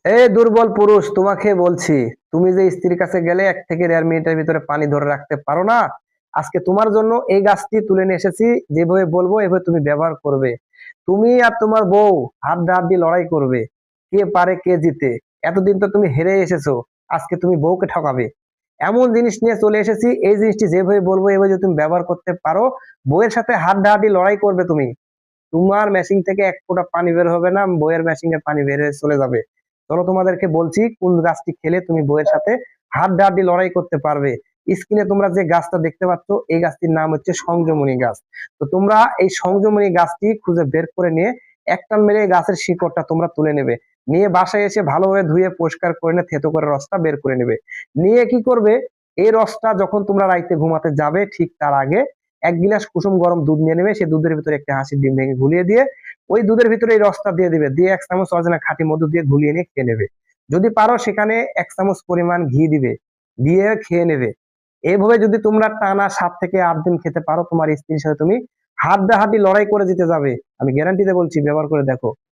এই দুর্বল পুরুষ, তোমাকে বলছি, তুমি যে স্ত্রীর কাছে গেলে 1 থেকে 1.5 মিনিটের ভিতরে পানি ধরে রাখতে পারো না। আজকে তোমার জন্য এই গাছটি তুলে নিয়ে এসেছি। যেভাবে বলবো এভাবে তুমি ব্যবহার করবে। তুমি আর তোমার বউ হাড্ডাহাড্ডি লড়াই করবে, কে পারে কে জিতে। এতদিন তো তুমি হেরে এসেছো, আজকে তুমি বউকে ঠকাবে। এমন জিনিস নিয়ে চলে এসেছি, এই জিনিসটি যেভাবে বলবো এভাবে যদি তুমি ব্যবহার করতে পারো, বউয়ের সাথে হাড্ডাহাড্ডি লড়াই করবে তুমি। তোমার মেশিন থেকে এক ফোঁটা পানি বের হবে না, বইয়ের মেশিনে পানি বের হয়ে চলে যাবে। চলো তোমাদেরকে বলছি কোন গাছটি খেলে তুমি বইয়ের সাথে হাড্ডাহাড্ডি লড়াই করতে পারবে। স্ক্রিনে তোমরা যে গাছটা দেখতে পাচ্ছ, এই গাছটির নাম হচ্ছে সংযমনী গাছ। তো তোমরা এই সংযমনী গাছটি খুঁজে বের করে নিয়ে একটা মেরে এই গাছের শিকড়টা তোমরা তুলে নেবে। নিয়ে বাসায় এসে ভালোভাবে ধুয়ে পরিষ্কার করে নিয়ে থেতো করে রসটা বের করে নেবে। নিয়ে কি করবে, এই রসটা যখন তোমরা রাইতে ঘুমাতে যাবে ঠিক তার আগে 1 গিলাস কুসুম গরম দুধ নিয়ে নেবে। সেই দুধের ভিতরে একটা হাঁসের ডিম ভেঙে ঘুলিয়ে দিয়ে ওই দুধের ভিতরে এই রসটা দিয়ে দিবে, দিয়ে 1 চামচ অরিজিনাল খাঁটি মধু দিয়ে ঘুলিয়ে নিয়ে খেয়ে নেবে। যদি পারো সেখানে 1 চামচ পরিমাণ ঘি দিবে, দিয়ে খেয়ে নেবে। এইভাবে যদি তোমরা টানা 7 থেকে 8 দিন খেতে পারো, তোমার স্ত্রীর সাথে তুমি হাড্ডাহাড্ডি লড়াই করে জিতে যাবে। আমি গ্যারান্টিতে বলছি, ব্যবহার করে দেখো।